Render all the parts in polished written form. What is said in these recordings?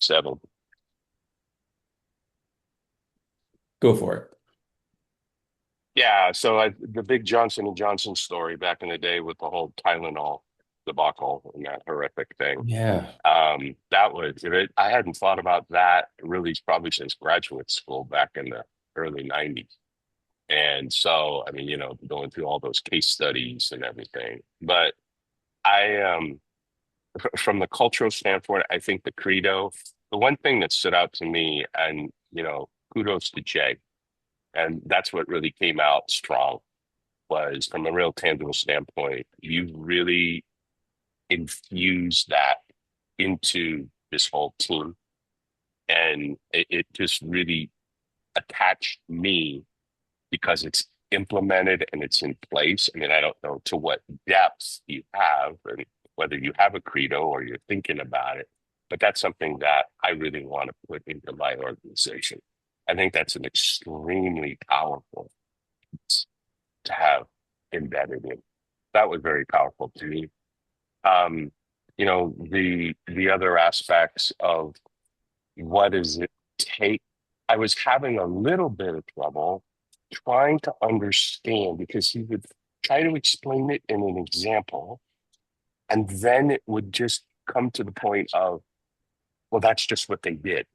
Seven. Go for it. Yeah, so the big Johnson and Johnson story back in the day with the whole Tylenol debacle and that horrific thing. Yeah. That was it. I hadn't thought about that really probably since graduate school back in the early 90s. And so, I mean, going through all those case studies and everything. But I, from the cultural standpoint, I think the credo, the one thing that stood out to me, and, kudos to Jay, and that's what really came out strong was from a real tangible standpoint, you really infused that into this whole team. And it just really attached me because it's implemented and it's in place. I mean, I don't know to what depth you have and whether you have a credo or you're thinking about it, but that's something that I really want to put into my organization. I think that's an extremely powerful to have embedded in. That was very powerful to me. Um, the other aspects of what does it take? I was having a little bit of trouble trying to understand because he would try to explain it in an example, and then it would just come to the point of, well, that's just what they did.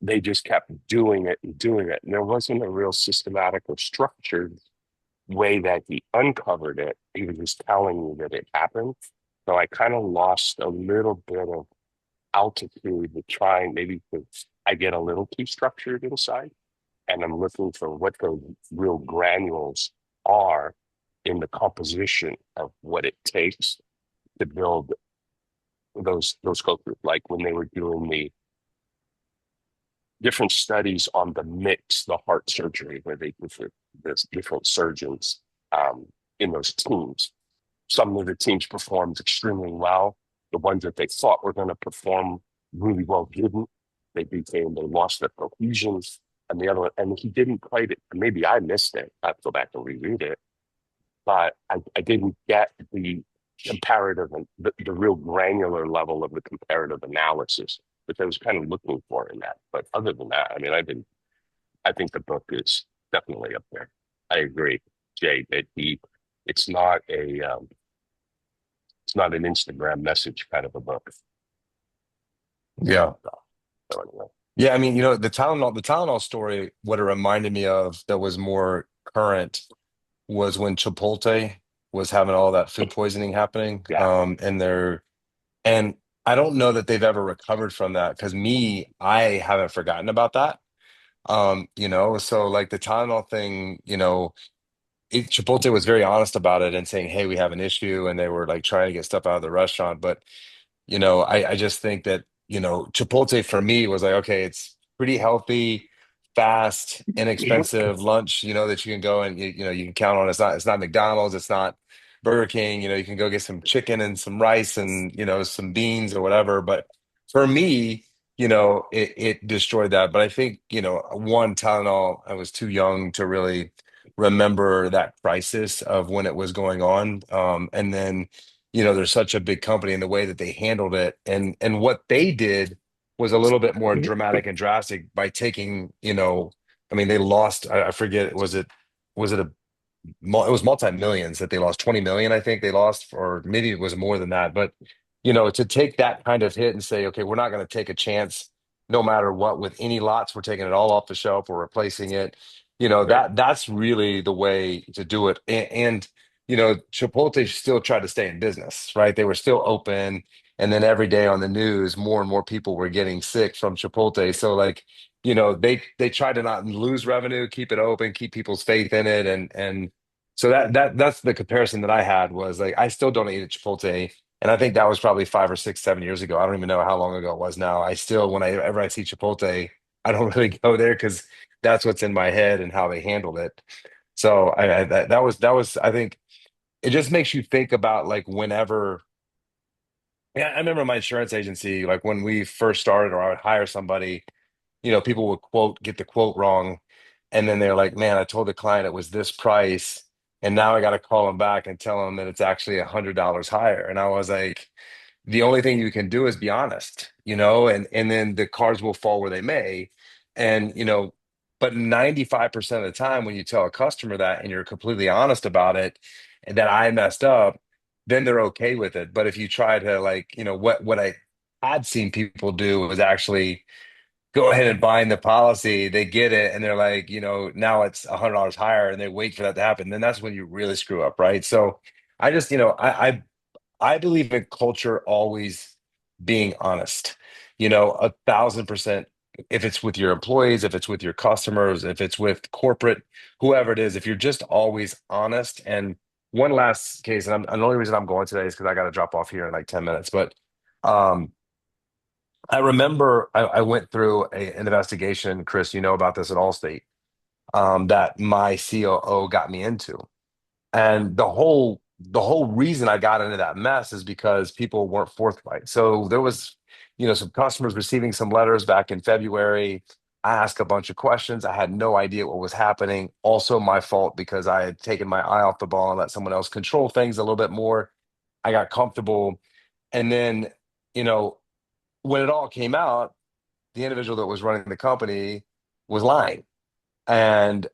They just kept doing it and doing it. And there wasn't a real systematic or structured way that he uncovered it. He was just telling me that it happened. So I kind of lost a little bit of altitude with trying, maybe because I get a little too structured inside and I'm looking for what the real granules are in the composition of what it takes to build those cultures. Like when they were doing the different studies on the mix, the heart surgery, where they different there's different surgeons in those teams. Some of the teams performed extremely well. The ones that they thought were going to perform really well didn't. They lost their cohesion. And the other one, and he didn't quite it. Maybe I missed it. I have to go back and reread it. But I didn't get the comparative and the real granular level of the comparative analysis, which I was kind of looking for in that. But other than that, I mean, I think the book is definitely up there. I agree, Jay, that it's not it's not an Instagram message kind of a book. Yeah. So anyway, Yeah, I mean, the Tylenol story, what it reminded me of that was more current was when Chipotle was having all that food poisoning happening. yeah, And I don't know that they've ever recovered from that because I haven't forgotten about that. So like the Tylenol thing, Chipotle was very honest about it and saying, "Hey, we have an issue," and they were like trying to get stuff out of the restaurant. But I just think that Chipotle for me was like, okay, it's pretty healthy, fast, inexpensive lunch. That you can go and you can count on. It's not McDonald's, it's not Burger King. You can go get some chicken and some rice and some beans or whatever. But for me, it destroyed that. But I think one Tylenol, I was too young to really remember that crisis of when it was going on. And then there's such a big company and the way that they handled it and what they did was a little bit more dramatic and drastic by taking, I mean, they lost, I forget, was it it was multi-millions that they lost, 20 million, I think they lost, or maybe it was more than that. But, to take that kind of hit and say, okay, we're not going to take a chance no matter what with any lots, we're taking it all off the shelf, we're replacing it. right. That's really the way to do it. And Chipotle still tried to stay in business, right? They were still open. And then every day on the news, more and more people were getting sick from Chipotle. So like, they try to not lose revenue, keep it open, keep people's faith in it. And so that's the comparison that I had was like I still don't eat at Chipotle. And I think that was probably 5 or 6, 7 years ago. I don't even know how long ago it was now. I still, whenever I see Chipotle, I don't really go there because that's what's in my head and how they handled it. So that was I think it just makes you think about like whenever. Yeah, I remember my insurance agency, like when we first started, or I would hire somebody, people would get the quote wrong, and then they're like, "Man, I told the client it was this price, and now I got to call them back and tell them that it's actually $100 higher." And I was like, the only thing you can do is be honest, and then the cards will fall where they may. And, but 95% of the time when you tell a customer that and you're completely honest about it and that I messed up, then they're okay with it. But if you try to, like, what I had seen people do was actually go ahead and bind the policy, they get it, and they're like, now it's $100 higher, and they wait for that to happen. Then that's when you really screw up, right? So I just, I believe in culture always being honest, 1,000%. If it's with your employees, if it's with your customers, if it's with corporate, whoever it is, if you're just always honest. And one last case, and the only reason I'm going today is because I got to drop off here in like 10 minutes. But um, I remember I went through an investigation, Chris, you know about this at Allstate, that my COO got me into. And the whole reason I got into that mess is because people weren't forthright. So there was, some customers receiving some letters back in February. I asked a bunch of questions. I had no idea what was happening. Also my fault because I had taken my eye off the ball and let someone else control things a little bit more. I got comfortable. And then, you know, when it all came out, the individual that was running the company was lying. And,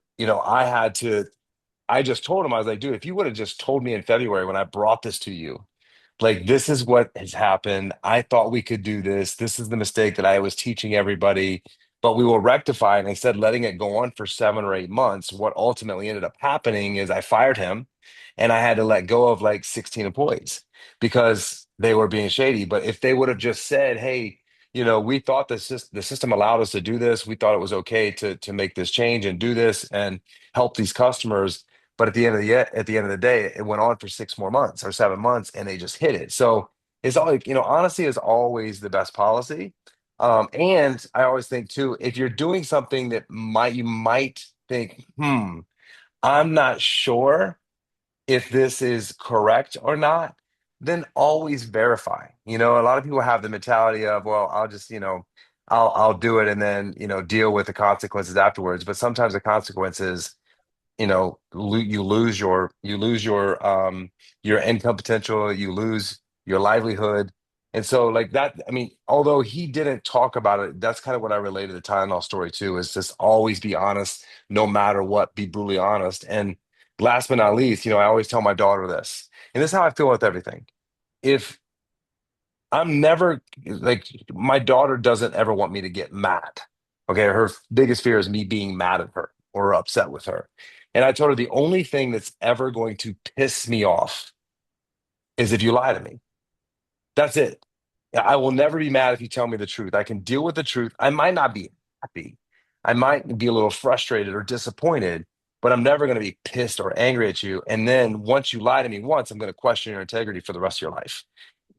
I just told him, I was like, dude, if you would have just told me in February when I brought this to you, like, this is what has happened. I thought we could do this. This is the mistake that I was teaching everybody, but we will rectify it. And instead, letting it go on for 7 or 8 months, what ultimately ended up happening is I fired him and I had to let go of like 16 employees because they were being shady. But if they would have just said, hey, we thought the system allowed us to do this. We thought it was okay to make this change and do this and help these customers. But at the end of the day, it went on for 6 more months or 7 months, and they just hit it. So it's all like, honesty is always the best policy. And I always think too, if you're doing something that you might think, I'm not sure if this is correct or not, then always verify. A lot of people have the mentality of, well, I'll just, I'll do it and then, deal with the consequences afterwards. But sometimes the consequences, you lose your income potential, you lose your livelihood. And so like that, I mean, although he didn't talk about it, that's kind of what I related the Tylenol story to, is just always be honest, no matter what, be brutally honest. And last but not least, I always tell my daughter this, and this is how I feel with everything. If I'm never like, my daughter doesn't ever want me to get mad. Okay. Her biggest fear is me being mad at her or upset with her. And I told her the only thing that's ever going to piss me off is if you lie to me. That's it. I will never be mad if you tell me the truth. I can deal with the truth. I might not be happy. I might be a little frustrated or disappointed, but I'm never going to be pissed or angry at you. And then once you lie to me once, I'm going to question your integrity for the rest of your life.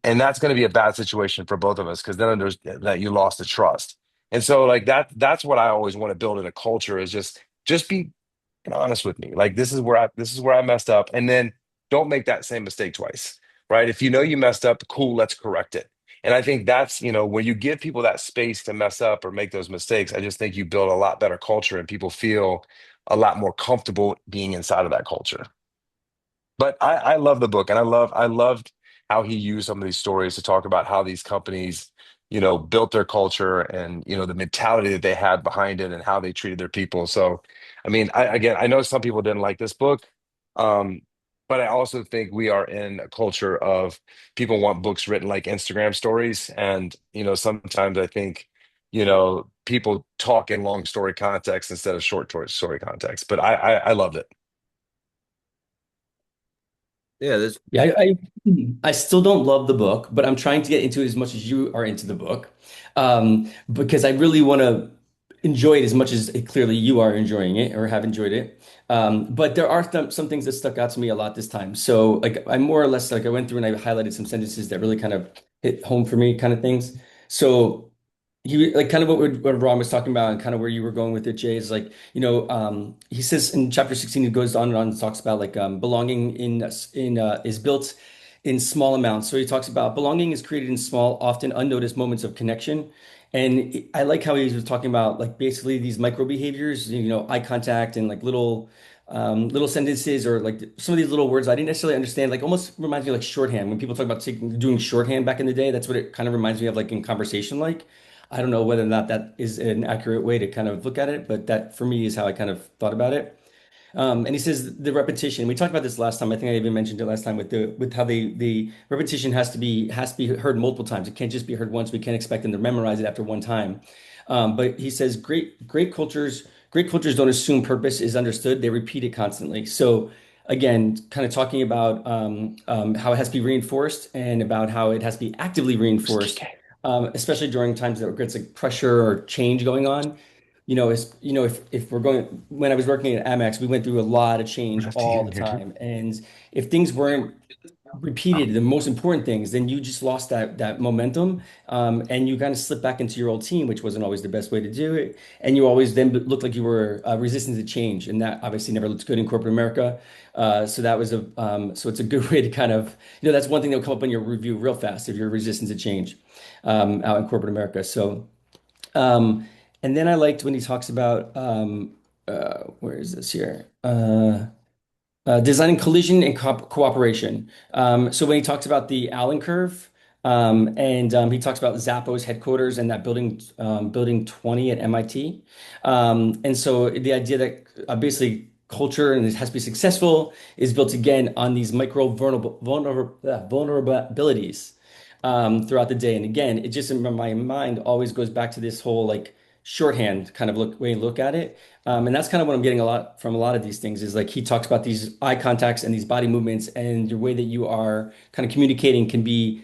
And that's going to be a bad situation for both of us because then there's that you lost the trust. And so like that's what I always want to build in a culture, is just be honest with me. Like, this is where I messed up. And then don't make that same mistake twice. Right? If you know you messed up, cool, let's correct it. And I think that's, when you give people that space to mess up or make those mistakes, I just think you build a lot better culture and people feel a lot more comfortable being inside of that culture. But I love the book, and I loved how he used some of these stories to talk about how these companies, built their culture and the mentality that they had behind it and how they treated their people. So, I mean, again, I know some people didn't like this book, um, but I also think we are in a culture of people want books written like Instagram stories, and sometimes I think people talk in long story context instead of short story context. But I loved it. Yeah, this Yeah, I still don't love the book, but I'm trying to get into it as much as you are into the book, because I really want to enjoy it as much as clearly you are enjoying it or have enjoyed it. But there are some things that stuck out to me a lot this time. So like I more or less like I went through and I highlighted some sentences that really kind of hit home for me, kind of things. So he like kind of what Ron was talking about and kind of where you were going with it, Jay, is like, he says in chapter 16, he goes on and on and talks about like belonging in is built in small amounts. So he talks about belonging is created in small, often unnoticed moments of connection. And I like how he was talking about like basically these micro behaviors, eye contact and like little sentences or like some of these little words I didn't necessarily understand. Like almost reminds me of like shorthand. When people talk about doing shorthand back in the day, that's what it kind of reminds me of like in conversation. Like I don't know whether or not that is an accurate way to kind of look at it, but that for me is how I kind of thought about it. And he says the repetition. We talked about this last time. I think I even mentioned it last time with how the repetition has to be heard multiple times. It can't just be heard once. We can't expect them to memorize it after one time. But he says great cultures don't assume purpose is understood. They repeat it constantly. So again, kind of talking about how it has to be reinforced and about how it has to be actively Who's reinforced, TK? especially during times that gets like pressure or change going on. If we're going, when I was working at Amex, we went through a lot of We change have TK all the in here too. time. And if things weren't Oh, repeated, the most important things, then you just lost that momentum, and you kind of slipped back into your old team, which wasn't always the best way to do it. And you always then looked like you were resistant to change, and that obviously never looks good in corporate America. So it's a good way to kind of, that's one thing that will come up in your review real fast if you're resistant to change out in corporate America. Um, and then I liked when he talks about where is this here? Designing collision and cooperation. So when he talks about the Allen curve, and he talks about Zappos headquarters and that building 20 at MIT. And so the idea that basically culture and it has to be successful is built again on these micro vulnerabilities throughout the day. And again, it just in my mind always goes back to this whole like shorthand kind of way you look at it. And that's kind of what I'm getting a lot from a lot of these things is like he talks about these eye contacts and these body movements and your way that you are kind of communicating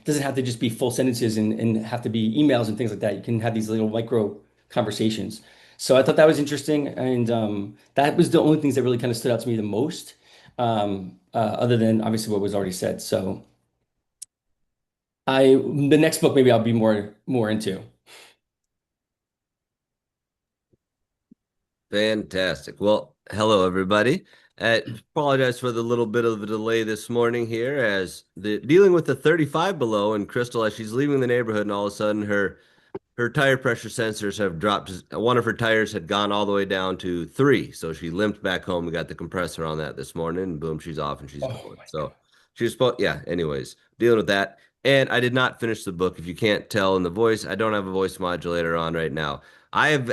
doesn't have to just be full sentences and have to be emails and things like that. You can have these little micro conversations. So I thought that was interesting. And that was the only things that really kind of stood out to me the most, other than obviously what was already said. So the next book maybe I'll be more into. Fantastic. Well, hello everybody. Apologize for the little bit of a delay this morning here as the dealing with the 35 below and Crystal as she's leaving the neighborhood and all of a sudden her tire pressure sensors have dropped. One of her tires had gone all the way down to 3. So she limped back home and got the compressor on that this morning and boom, she's off and she's Oh going. my God. So she was supposed, yeah, anyways, dealing with that. And I did not finish the book. If you can't tell in the voice, I don't have a voice modulator on right now. I have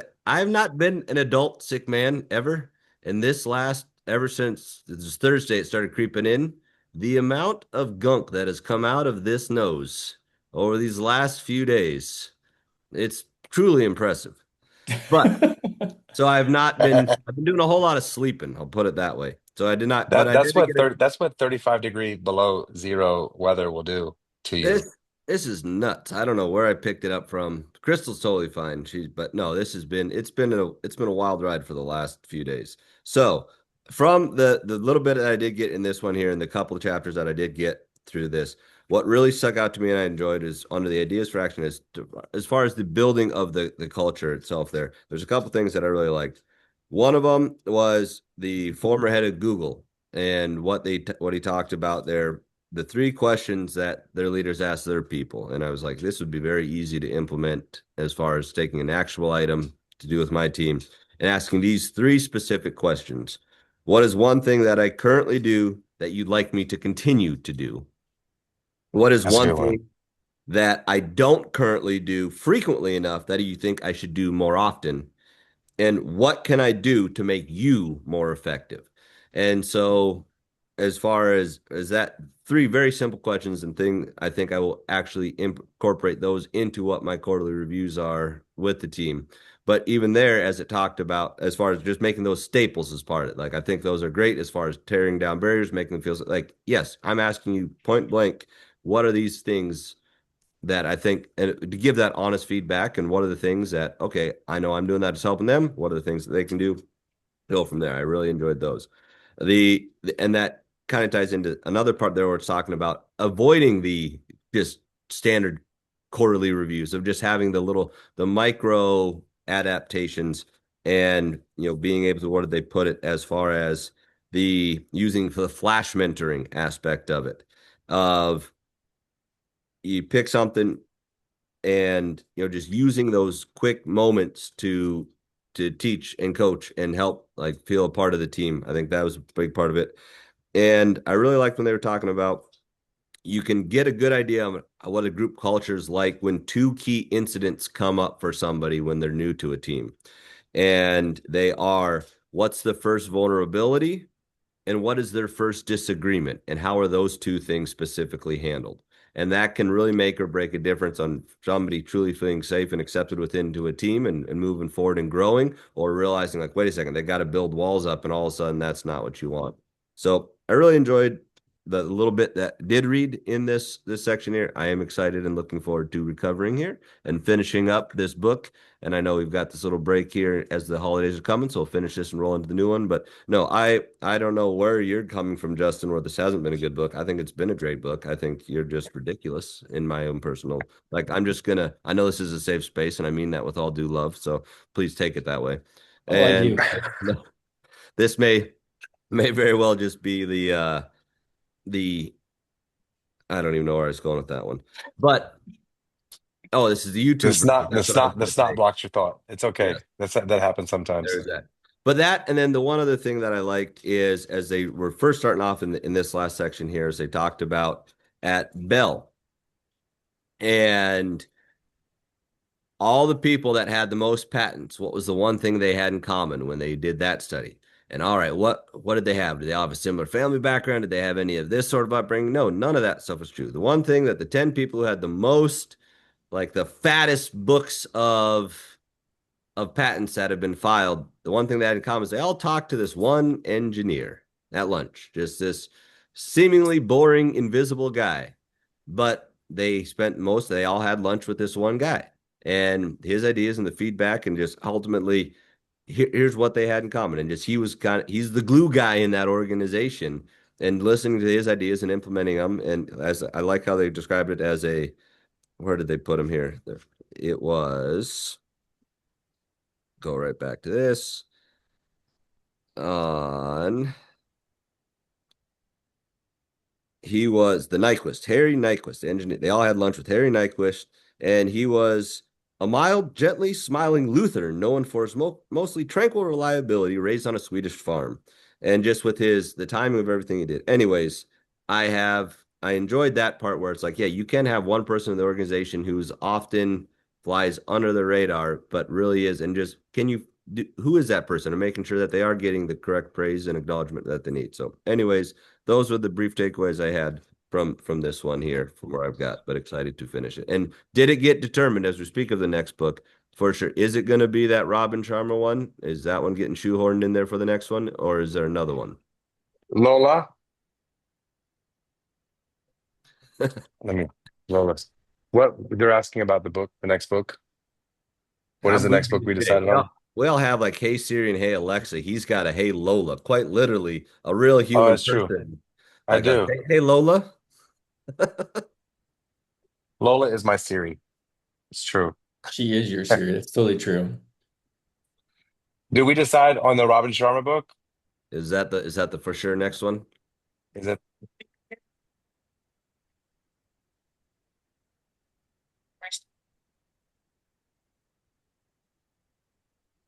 not been an adult sick man ever. And ever since this Thursday, it started creeping in. The amount of gunk that has come out of this nose over these last few days, it's truly impressive. But so I've been doing a whole lot of sleeping, I'll put it that way. So I did not, but That I did get it. that's what 35-degree below zero weather will do to you. This is nuts. I don't know where I picked it up from. Crystal's totally fine. But no, it's been a wild ride for the last few days. So from the little bit that I did get in this one here and the couple of chapters that I did get through this, what really stuck out to me and I enjoyed is under the ideas for action as far as the building of the culture itself there's a couple things that I really liked. One of them was the former head of Google and what he talked about there, the 3 questions that their leaders ask their people. And I was like, this would be very easy to implement as far as taking an actual item to do with my team and asking these 3 specific questions. What is one thing that I currently do that you'd like me to continue to do? What is That's a one good one. thing that I don't currently do frequently enough that you think I should do more often? And what can I do to make you more effective? And so as far as that 3 very simple questions and thing, I think I will actually incorporate those into what my quarterly reviews are with the team. But even there, as it talked about, as far as just making those staples as part of it, like I think those are great as far as tearing down barriers, making them feel like, yes, I'm asking you point blank, what are these things that I think, and to give that honest feedback, and what are the things that, okay, I know I'm doing that is helping them. What are the things that they can do? Go from there. I really enjoyed those. And that kind of ties into another part there where it's talking about avoiding the just standard quarterly reviews of just having the micro adaptations and being able to, what did they put it as far as the using the flash mentoring aspect of it, of you pick something, and just using those quick moments to teach and coach and help like feel a part of the team. I think that was a big part of it. And I really liked when they were talking about you can get a good idea of what a group culture is like when two key incidents come up for somebody when they're new to a team. And they are, what's the first vulnerability and what is their first disagreement, and how are those two things specifically handled? And that can really make or break a difference on somebody truly feeling safe and accepted within to a team and moving forward and growing, or realizing like, wait a second, they got to build walls up and all of a sudden that's not what you want. So I really enjoyed the little bit that did read in this section here. I am excited and looking forward to recovering here and finishing up this book. And I know we've got this little break here as the holidays are coming, so we'll finish this and roll into the new one. But no, I don't know where you're coming from, Justin, where this hasn't been a good book. I think it's been a great book. I think you're just ridiculous in my own personal, like, I know this is a safe space and I mean that with all due love. So please take it that way. Oh, I do. And this may very well just be the I don't even know where I was going with that one. But this is the YouTube version. That's what I was The going to snot say. blocks your thought. It's okay. Yeah. That happens sometimes. There's that. But that, and then the one other thing that I liked is as they were first starting off in this last section here, as they talked about at Bell and all the people that had the most patents, what was the one thing they had in common when they did that study? And all right, what did they have? Did they all have a similar family background? Did they have any of this sort of upbringing? No, none of that stuff was true. The one thing that the 10 people who had the most, like the fattest books of patents that have been filed, the one thing they had in common is they all talked to this one engineer at lunch, just this seemingly boring, invisible guy. But they all had lunch with this one guy and his ideas and the feedback, and just ultimately, here's what they had in common. And just he's the glue guy in that organization, and listening to his ideas and implementing them. And as I like how they described it as where did they put him here? It was, go right back to this on he was the Nyquist, Harry Nyquist, the engineer. They all had lunch with Harry Nyquist, and he was a mild, gently smiling Lutheran known for his mostly tranquil reliability, raised on a Swedish farm. And just with the timing of everything he did. Anyways, I enjoyed that part where it's like, yeah, you can have one person in the organization who's often flies under the radar, but really is, and just who is that person, and making sure that they are getting the correct praise and acknowledgement that they need. So, anyways, those were the brief takeaways I had from this one here, from where I've got, but excited to finish it. And did it get determined as we speak of the next book? For sure. Is it going to be that Robin Sharma one? Is that one getting shoehorned in there for the next one, or is there another one? Lola, let me Lola. What they're asking about the book, the next book. What is How the good next did book you we say? decided on? We all have like Hey Siri and Hey Alexa. He's got a Hey Lola, quite literally a real Oh, human that's true. person. I Like a do. Hey Lola. Lola is my Siri. It's true. She is your Siri. That's totally true. Did we decide on the Robin Sharma book? Is that the for sure next one? Is it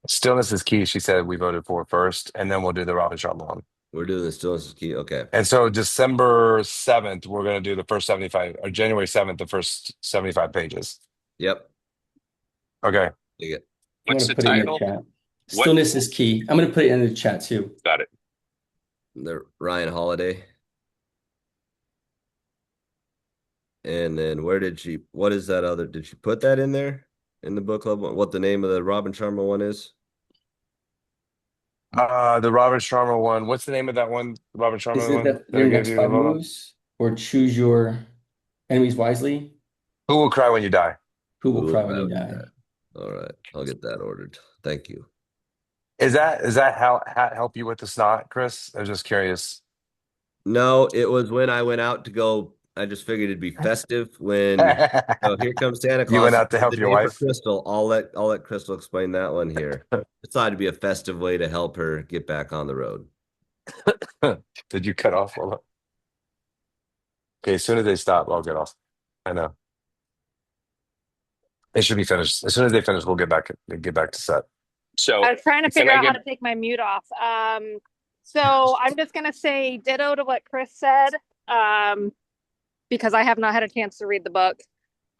Stillness is Key? She said we voted for first, and then we'll do the Robin Sharma one. We're doing the stillness is key. Okay. And so December 7th, we're going to do the first 75, or January 7th, the first 75 pages. Yep. Okay. Dig it. I'm What's going to the put it in the title? chat. What? Stillness is key. I'm going to put it in the chat too. Got it. The Ryan Holiday. And then what is that other, did she put that in there in the book club? What the name of the Robin Sharma one is? The Robin Sharma one. What's the name of that one? Robin Is Sharma it one that that I your gave next you, five Lola? moves or choose your enemies wisely? Who will cry when you die? Who will cry when you die? All right. I'll get that ordered. Thank you. Is that how help you with the snot, Chris? I was just curious. No, it was when I went out to go. I just figured it'd be festive when here comes Santa You went Claus. out to help The your day for wife. Crystal. I'll let Crystal explain that one here. It's thought to be a festive way to help her get back on the road. Did you cut off, Lola? Okay, as soon as they stop, I'll get off. I know. It should be finished. As soon as they finish, we'll get back to set. So I was trying to can figure I out how get to take my mute off. So I'm just gonna say ditto to what Chris said, um, because I have not had a chance to read the book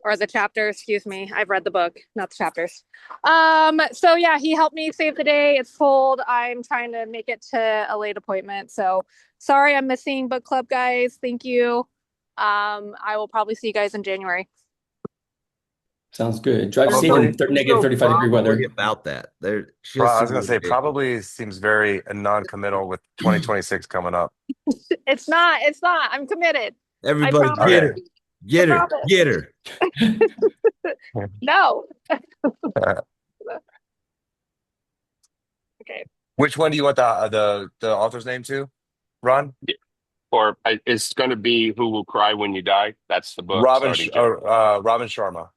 or the chapter, excuse me. I've read the book, not the chapters. So yeah, he helped me save the day. It's cold. I'm trying to make it to a late appointment. So sorry I'm missing book club, guys. Thank you. I will probably see you guys in January. Sounds good. Drive safe Probably, in There's negative no 35-degree probably weather. about that. There just I see was gonna what say, it is. probably seems very non-committal with 2026 coming up. It's not, it's not. I'm committed. I Everybody promise. get Okay. her. I Get her. promise. Get her. No. Okay. Which one do you want the author's name to? Ron? or it's going to be Who Will Cry When You Die? That's the book Robin starting January. Robin Sharma.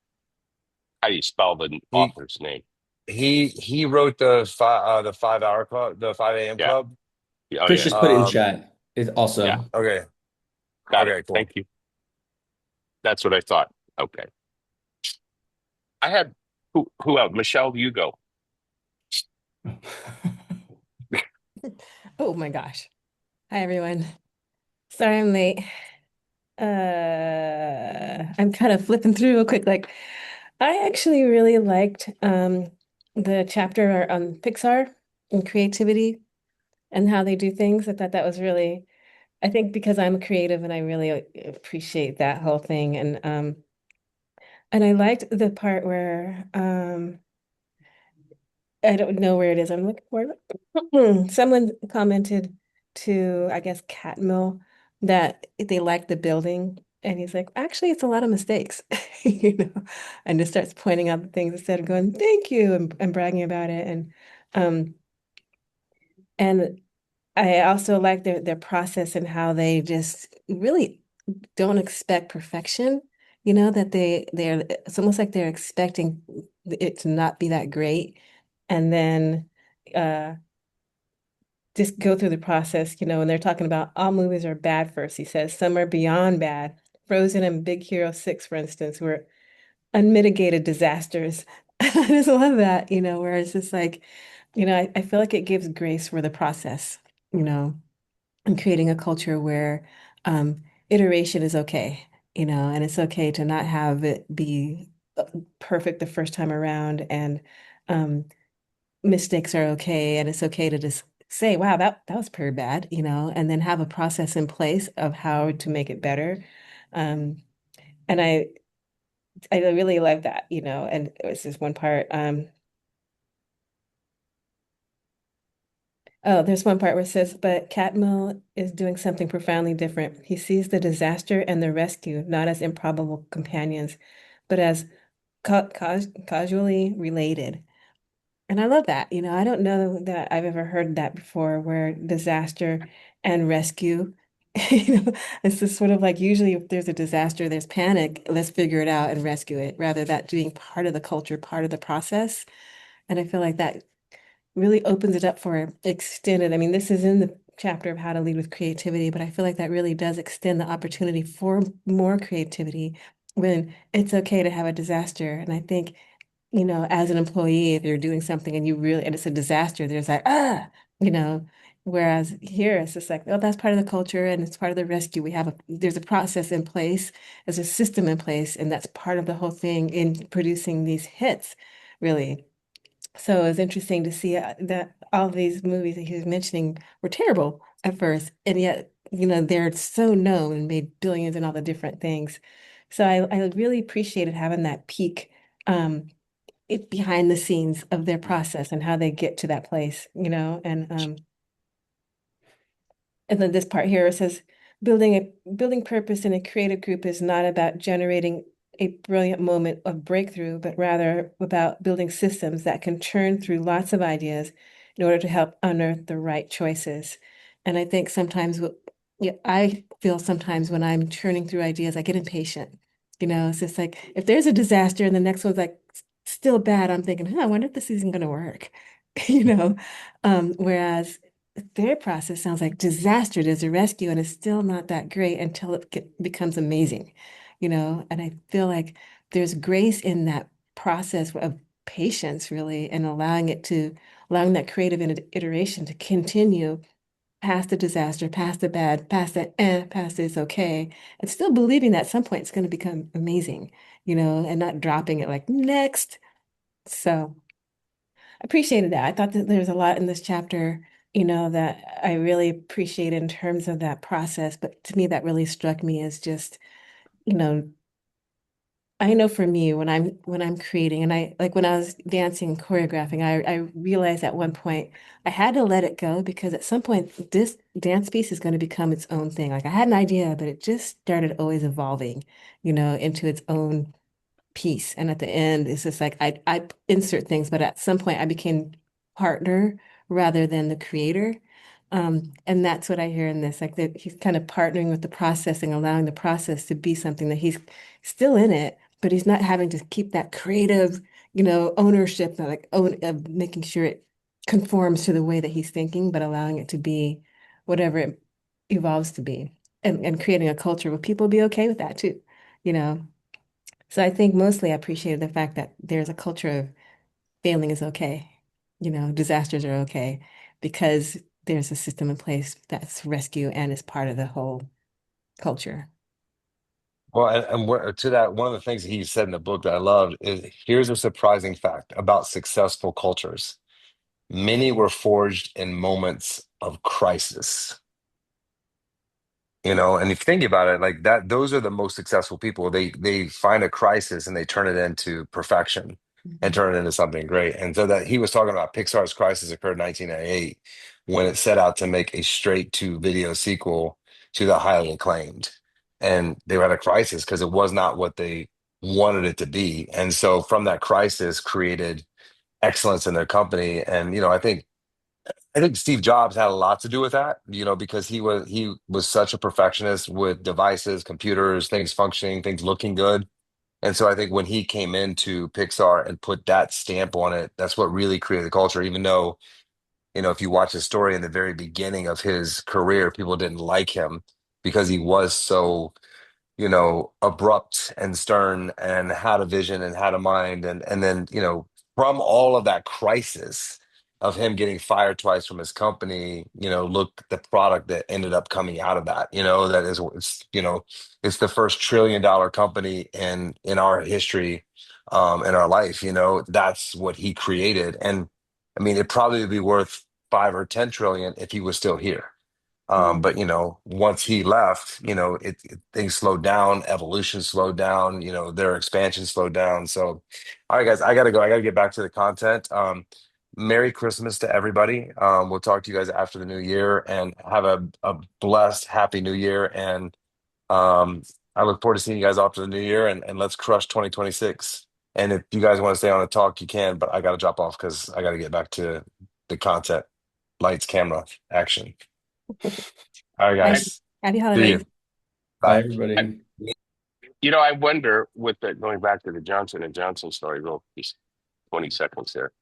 How do you spell the He author's name? he wrote the 5 hour club, the 5 a.m. Yeah. club. Oh Chris yeah. just put it in Um, chat. It Yeah. also. okay, Got it. okay, cool. Thank you. That's what I thought. Okay. I had who else? Michelle, you go. Oh my gosh. Hi everyone. Sorry I'm late. I'm kind of flipping through real quick. Like, I actually really liked the chapter on Pixar and creativity and how they do things. I thought that was really, I think because I'm a creative and I really appreciate that whole thing. And I liked the part where I don't know where it is. I'm looking for it. Someone commented to, I guess, Catmull that they liked the building. And he's like, actually, it's a lot of mistakes, you know, and just starts pointing out the things instead of going, thank you, and bragging about it. Um, and I also like their process and how they just really don't expect perfection, you know, that they're it's almost like they're expecting it to not be that great. And then uh just go through the process, you know, and they're talking about all movies are bad first. He says some are beyond bad. Frozen and Big Hero 6, for instance, were unmitigated disasters. I just love that, you know, where it's just like, you know, I feel like it gives grace for the process, you know, and creating a culture where iteration is okay, you know, and it's okay to not have it be perfect the first time around, and um, mistakes are okay, and it's okay to just say, wow, that was pretty bad, you know, and then have a process in place of how to make it better. Um, and I really love that, you know, and it was just one part. Oh, there's one part where it says, but Catmull is doing something profoundly different. He sees the disaster and the rescue not as improbable companions, but as causally related. And I love that. You know, I don't know that I've ever heard that before, where disaster and rescue, you know, it's just sort of like usually if there's a disaster, there's panic, let's figure it out and rescue it, rather that being part of the culture, part of the process. And I feel like that really opens it up for extended. I mean, this is in the chapter of how to lead with creativity, but I feel like that really does extend the opportunity for more creativity when it's okay to have a disaster. And I think, you know, as an employee, if you're doing something and you really, and it's a disaster, there's like, you know, whereas here it's just like, oh, that's part of the culture and it's part of the rescue. There's a process in place, there's a system in place, and that's part of the whole thing in producing these hits, really. So it's interesting to see that all of these movies that he was mentioning were terrible at first, and yet, you know, they're so known and made billions and all the different things. So I really appreciated having that peek behind the scenes of their process and how they get to that place, you know, and then this part here it says building purpose in a creative group is not about generating a brilliant moment of breakthrough, but rather about building systems that can churn through lots of ideas in order to help unearth the right choices. And I think sometimes yeah, I feel sometimes when I'm churning through ideas, I get impatient. You know, it's just like if there's a disaster and the next one's like still bad, I'm thinking, huh, I wonder if this isn't going to work. You know, whereas their process sounds like disaster. There's a rescue, and it's still not that great until becomes amazing, you know. And I feel like there's grace in that process of patience, really, and allowing that creative iteration to continue past the disaster, past the bad, past the past it's okay, and still believing that at some point it's going to become amazing, and not dropping it like next. So I appreciated that. I thought that there's a lot in this chapter, that I really appreciate in terms of that process. But to me, that really struck me as just, you know, I know for me when I'm creating and I like when I was dancing and choreographing, I realized at one point I had to let it go because at some point this dance piece is going to become its own thing. Like I had an idea, but it just started always evolving, into its own piece. And at the end, it's just like I insert things, but at some point I became partner rather than the creator. And that's what I hear in this, like that he's kind of partnering with the processing, allowing the process to be something that he's still in it, but he's not having to keep that creative, ownership, like of making sure it conforms to the way that he's thinking, but allowing it to be whatever it evolves to be, and creating a culture where people be okay with that too, you know. So I think mostly I appreciated the fact that there's a culture of failing is okay, disasters are okay, because there's a system in place that's rescue and is part of the whole culture. Well, to that, one of the things he said in the book that I loved is here's a surprising fact about successful cultures. Many were forged in moments of crisis. And if you think about it, like that, those are the most successful people. They find a crisis and they turn it into perfection and Mhm. turn it into something great. And so that he was talking about Pixar's crisis occurred in 1998 when it set out to make a straight to video sequel to the highly acclaimed. And they were at a crisis because it was not what they wanted it to be. And so from that crisis created excellence in their company. And I think Steve Jobs had a lot to do with that, because he was such a perfectionist with devices, computers, things functioning, things looking good. And so I think when he came into Pixar and put that stamp on it, that's what really created the culture. Even though, if you watch his story in the very beginning of his career, people didn't like him because he was so abrupt and stern and had a vision and had a mind. And then, from all of that crisis of him getting fired twice from his company, look the product that ended up coming out of that, that is, it's the first $1 trillion company in our history, in our life, that's what he created. And I mean, it'd probably be worth 5 or 10 trillion if he was still here. But Mhm. once he left, things slowed down, evolution slowed down, their expansion slowed down. So, all right, guys, I gotta go. I gotta get back to the content. Merry Christmas to everybody. We'll talk to you guys after the new year and have a blessed, happy new year. And I look forward to seeing you guys after the new year and let's crush 2026. And if you guys want to stay on and talk, you can, but I gotta drop off because I gotta get back to the content. Lights, camera, action. All right, I, Happy, guys. happy See you. holidays. Bye, Bye. I everybody. I wonder with the going back to the Johnson and Johnson story, real just 20 seconds there.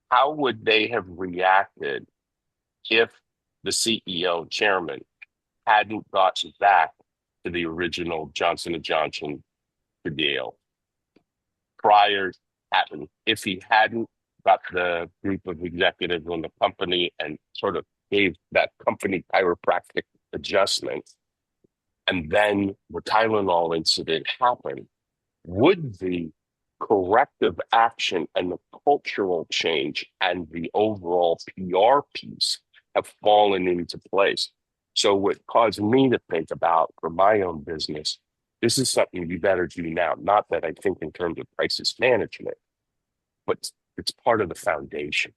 How would they have reacted if the CEO chairman hadn't gotten back to the original Johnson and Johnson deal prior happened? If he hadn't got the group of executives on the company and sort of gave that company chiropractic adjustment, and then the Tylenol incident happened, would the corrective action and the cultural change and the overall PR piece have fallen into place? So, what caused me to think about for my own business, this is something you better do now. Not that I think in terms of crisis management, but it's part of the foundation.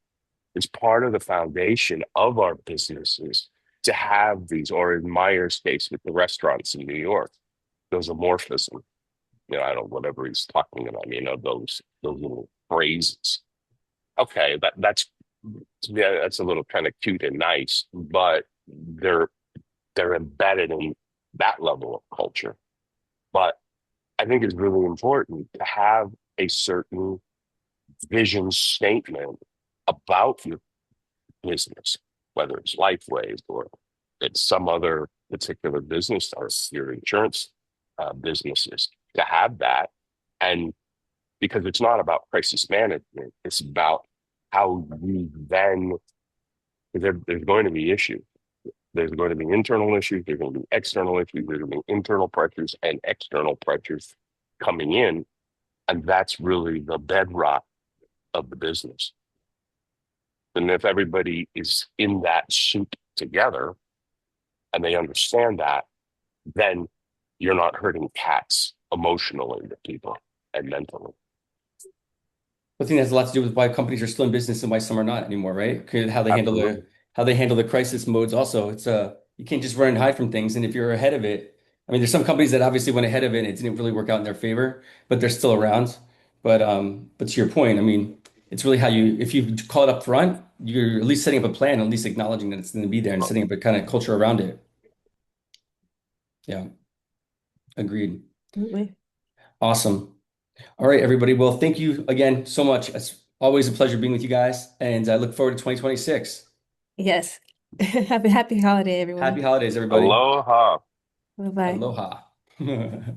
It's part of the foundation of our businesses to have these, or in Meyer's case with the restaurants in New York, those amorphism. I don't know, whatever he's talking about, those little phrases. Okay, that's a little kind of cute and nice, but they're embedded in that level of culture. But I think it's really important to have a certain vision statement about your business, whether it's Lifeways or it's some other particular business or your insurance businesses, to have that. And because it's not about crisis management. It's about how you then, there's going to be issues. There's going to be internal issues. There's going to be external issues. There's going to be internal pressures and external pressures coming in. And that's really the bedrock of the business. And if everybody is in that soup together and they understand that, then you're not hurting cats emotionally to people and mentally. I think that has a lot to do with why companies are still in business and why some are not anymore, right? 'Cause how they handle the crisis modes also. It's you can't just run and hide from things. And if you're ahead of it, I mean, there's some companies that obviously went ahead of it and it didn't really work out in their favor, but they're still around. But to your point, I mean, it's really how you, if you call it up front, you're at least setting up a plan, at least acknowledging that it's going to be there and setting up a kind of culture around it. Yeah, agreed. Absolutely. Awesome. All right, everybody. Well, thank you again so much. It's always a pleasure being with you guys, and I look forward to 2026. Yes. Happy holiday, Happy everyone. holidays, everybody. Aloha. Bye-bye. Aloha.